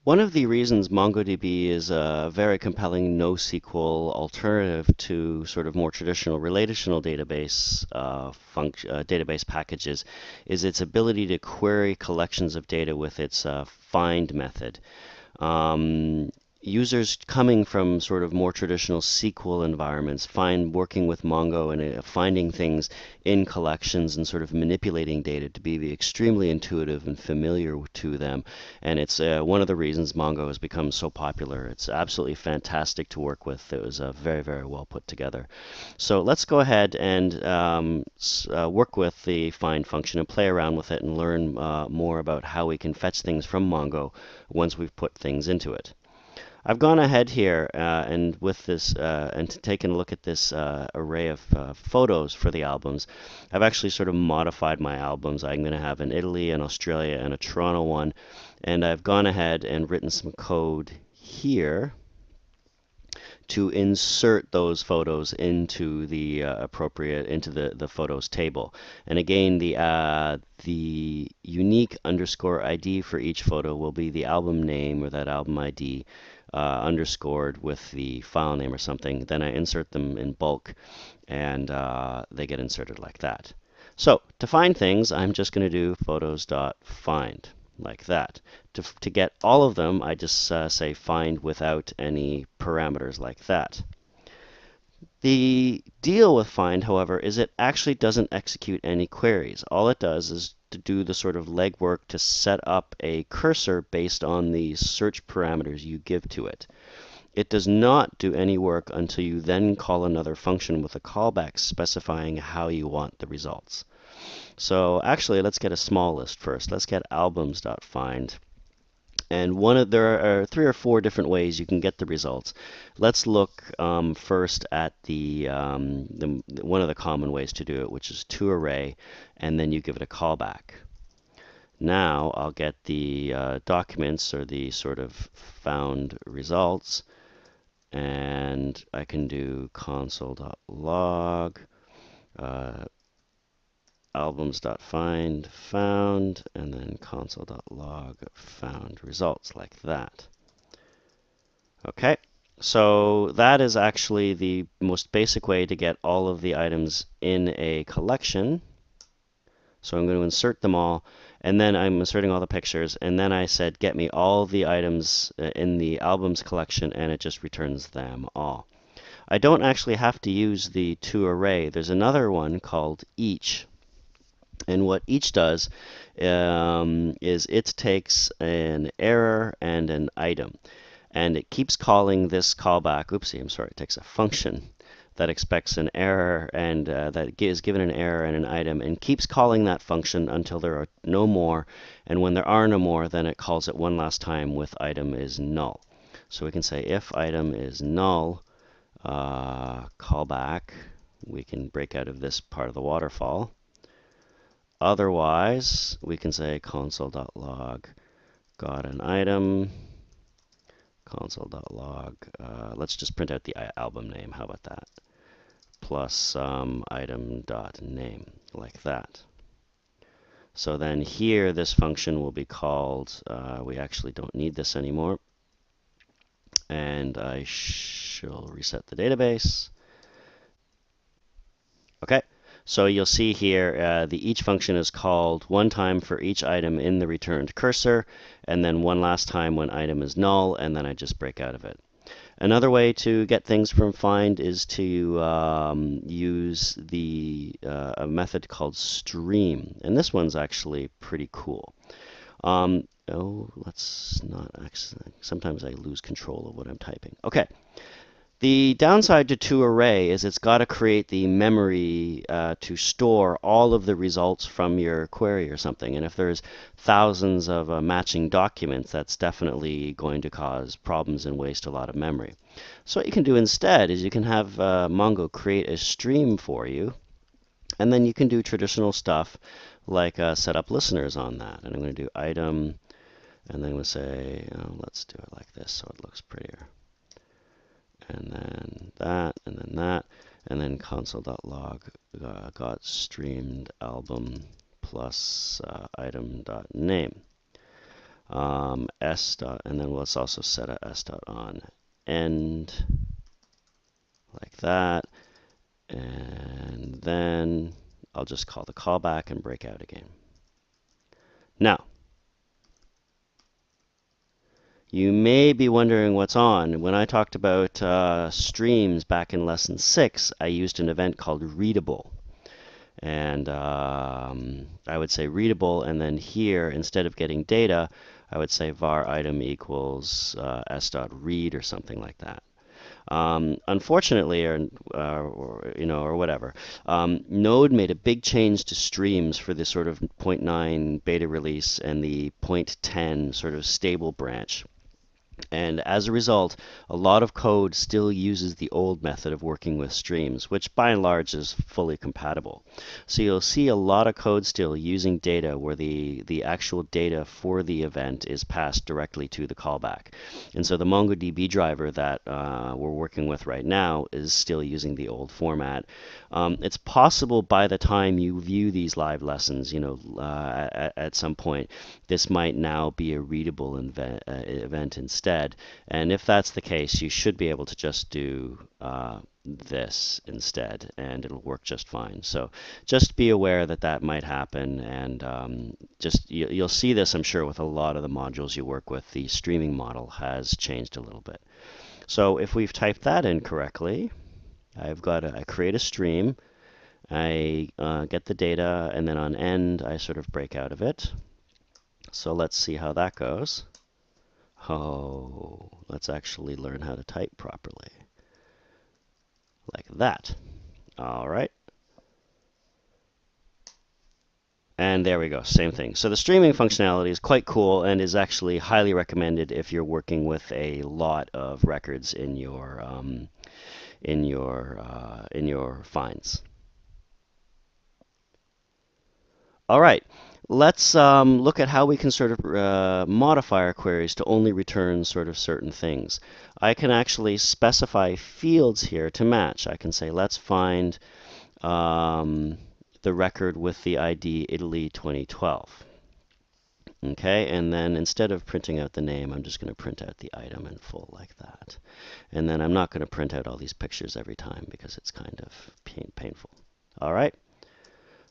One of the reasons MongoDB is a very compelling NoSQL alternative to sort of more traditional relational database packages is its ability to query collections of data with its find method. Um, Users coming from sort of more traditional SQL environments find working with Mongo and finding things in collections and sort of manipulating data to be extremely intuitive and familiar to them. And it's one of the reasons Mongo has become so popular. It's absolutely fantastic to work with. It was very, very well put together. So let's go ahead and work with the find function and play around with it and learn more about how we can fetch things from Mongo once we've put things into it. I've gone ahead here and with this and taken a look at this array of photos for the albums. I've actually sort of modified my albums. I'm going to have an Italy, an Australia, and a Toronto one. And I've gone ahead and written some code here to insert those photos into the into the photos table. And again, the unique underscore ID for each photo will be the album name or that album ID underscored with the file name or something. Then I insert them in bulk, and they get inserted like that. So to find things, I'm just going to do photos.find like that. To get all of them, I just say find without any parameters like that. The deal with find, however, is it actually doesn't execute any queries. All it does is to do the sort of legwork to set up a cursor based on the search parameters you give to it. It does not do any work until you then call another function with a callback specifying how you want the results. So actually, let's get a small list first. Let's get albums.find. And there are 3 or 4 different ways you can get the results. Let's look first at one of the common ways to do it, which is toArray, and then you give it a callback. Now I'll get the documents or the sort of found results, and I can do console.log albums.find found, and then console.log found results like that. Okay, so that is actually the most basic way to get all of the items in a collection. So I'm going to insert them all, and then I'm inserting all the pictures, and then I said get me all the items in the albums collection, and it just returns them all. I don't actually have to use the toArray. There's another one called each. And what each does is it takes an error and an item, and it keeps calling this callback. Oopsie, I'm sorry. It takes a function that expects an error and that is given an error and an item, and keeps calling that function until there are no more. And when there are no more, then it calls it one last time with item is null. So we can say if item is null, callback. We can break out of this part of the waterfall. Otherwise, we can say console.log got an item, console.log, let's just print out the album name, how about that, plus item.name, like that. So then here, this function will be called, we actually don't need this anymore, and I shall reset the database. Okay. So you'll see here the each function is called one time for each item in the returned cursor, and then one last time when item is null, and then I just break out of it. Another way to get things from find is to use a method called stream, and this one's actually pretty cool. Let's not actually, sometimes I lose control of what I'm typing. Okay. The downside to toArray is it's got to create the memory to store all of the results from your query or something. And if there's thousands of matching documents, that's definitely going to cause problems and waste a lot of memory. So what you can do instead is you can have Mongo create a stream for you, and then you can do traditional stuff like set up listeners on that. And I'm going to do item, and then I'm going to say, let's do it like this so it looks prettier. And then that, and then that, and then console.log got streamed album plus item.name. s dot, and then let's also set a s dot on end like that, and then I'll just call the callback and break out again. Now, you may be wondering what's on. When I talked about streams back in lesson 6, I used an event called readable. And I would say readable, and then here, instead of getting data, I would say var item equals s.read or something like that. Unfortunately, or whatever, Node made a big change to streams for the sort of 0.9 beta release and the 0.10 sort of stable branch. And as a result, a lot of code still uses the old method of working with streams, which by and large is fully compatible. So you'll see a lot of code still using data where the actual data for the event is passed directly to the callback. And so the MongoDB driver that we're working with right now is still using the old format. It's possible by the time you view these live lessons, at some point, this might now be a readable event instead. And if that's the case, you should be able to just do this instead, and it'll work just fine. So just be aware that that might happen, and you'll see this, I'm sure, with a lot of the modules you work with. The streaming model has changed a little bit. So if we've typed that in correctly, I create a stream, I get the data, and then on end, I sort of break out of it. So let's see how that goes. Oh, let's actually learn how to type properly. Like that. All right. And there we go, same thing. So the streaming functionality is quite cool and is actually highly recommended if you're working with a lot of records in your finds. All right. Let's look at how we can sort of modify our queries to only return sort of certain things. I can actually specify fields here to match. I can say, let's find the record with the ID Italy 2012. Okay, and then instead of printing out the name, I'm just going to print out the item in full like that. And then I'm not going to print out all these pictures every time because it's kind of painful. All right.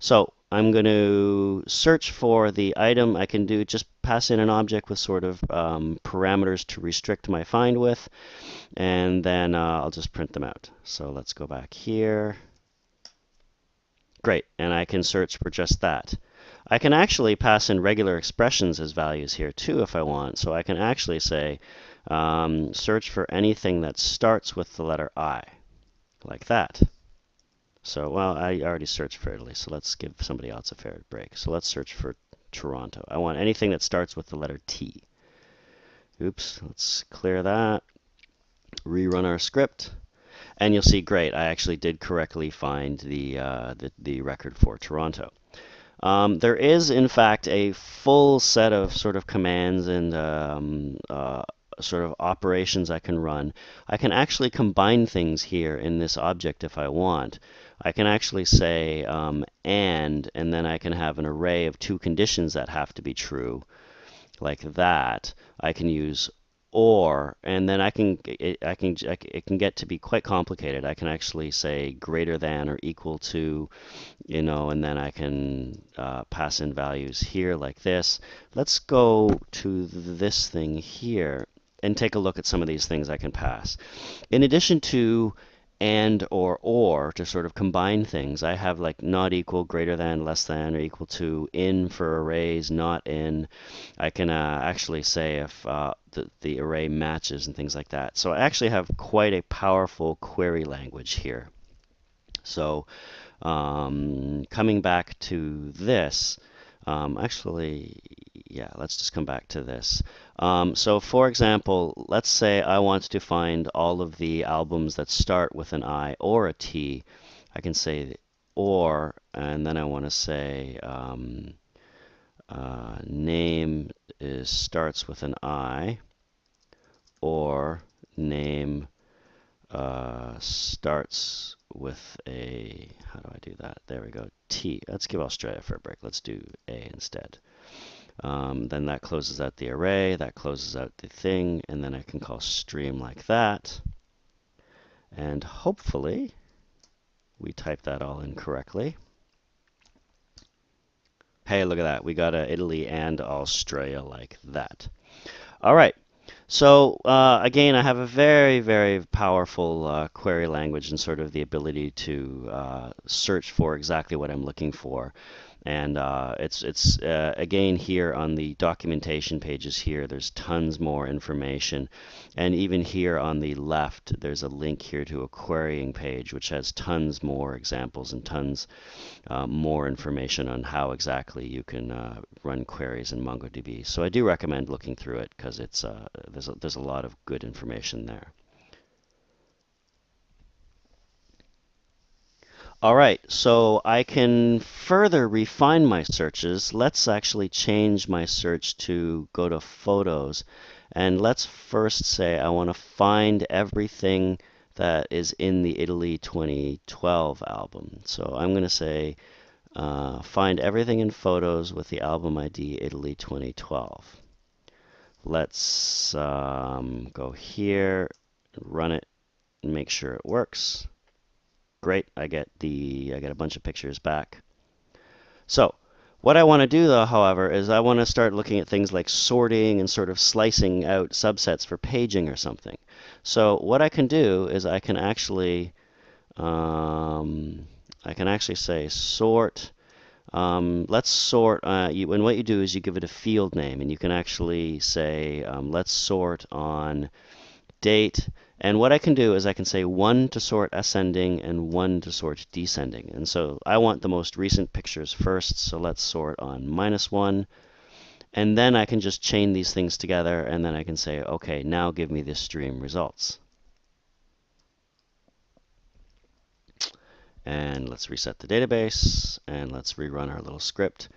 So I'm going to search for the item. I can just pass in an object with sort of parameters to restrict my find with, and then I'll just print them out. So let's go back here. Great, and I can search for just that. I can actually pass in regular expressions as values here too if I want. So I can actually say search for anything that starts with the letter I, like that. So, well, I already searched for Italy, so let's give somebody else a fair break. So let's search for Toronto. I want anything that starts with the letter T. Oops, let's clear that. Rerun our script. And you'll see, great, I actually did correctly find the record for Toronto. There is, in fact, a full set of sort of commands and sort of operations I can run. I can actually combine things here in this object if I want. I can actually say and then I can have an array of two conditions that have to be true, like that. I can use or, and then it can get to be quite complicated. I can actually say greater than or equal to, and then I can pass in values here like this. Let's go to this thing here and take a look at some of these things I can pass. In addition to and or to sort of combine things, I have like not equal, greater than, less than, or equal to, in for arrays, not in. I can actually say if the array matches and things like that. So I actually have quite a powerful query language here. So coming back to this, let's just come back to this. So for example, let's say I want to find all of the albums that start with an I or a T. I can say or, and then I want to say name starts with an I, or name starts with a, how do I do that? There we go, T. Let's give Australia a fair break. Let's do A instead. Then that closes out the array, that closes out the thing, and then I can call stream like that. And hopefully we typed that all in correctly. Hey, look at that. We got a Italy and Australia like that. All right. So again, I have a very, very powerful query language and sort of the ability to search for exactly what I'm looking for. And it's again here on the documentation pages here, there's tons more information. And even here on the left, there's a link here to a querying page, which has tons more examples and tons more information on how exactly you can run queries in MongoDB. So I do recommend looking through it because it's there's a lot of good information there. All right, so I can further refine my searches. Let's actually change my search to go to photos. And let's first say I want to find everything that is in the Italy 2012 album. So I'm going to say find everything in photos with the album ID Italy 2012. Let's go here, run it, and make sure it works. Great, I get a bunch of pictures back. So what I want to do though, however, is I want to start looking at things like sorting and sort of slicing out subsets for paging or something. So what I can do is I can actually say sort. Let's sort. And what you do is you give it a field name, and you can actually say let's sort on date. And what I can do is I can say 1 to sort ascending and 1 to sort descending. And so I want the most recent pictures first, so let's sort on -1. And then I can just chain these things together, and then I can say, okay, now give me the stream results. And let's reset the database, and let's rerun our little script.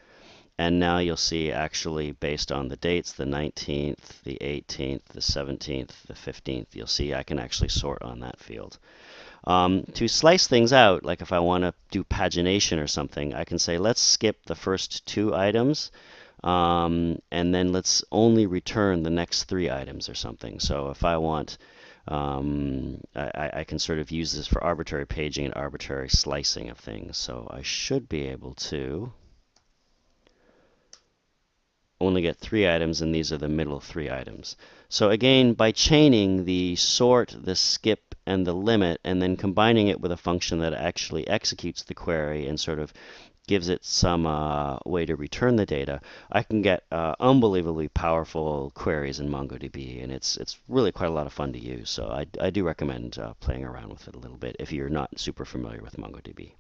And now you'll see actually based on the dates, the 19th, the 18th, the 17th, the 15th, you'll see I can actually sort on that field. To slice things out, like if I want to do pagination or something, I can say let's skip the first 2 items, and then let's only return the next 3 items or something. So if I want, I can sort of use this for arbitrary paging and arbitrary slicing of things. So I should be able to only get 3 items, and these are the middle 3 items. So again, by chaining the sort, the skip, and the limit, and then combining it with a function that actually executes the query and sort of gives it some way to return the data, I can get unbelievably powerful queries in MongoDB, and it's really quite a lot of fun to use. So I do recommend playing around with it a little bit if you're not super familiar with MongoDB.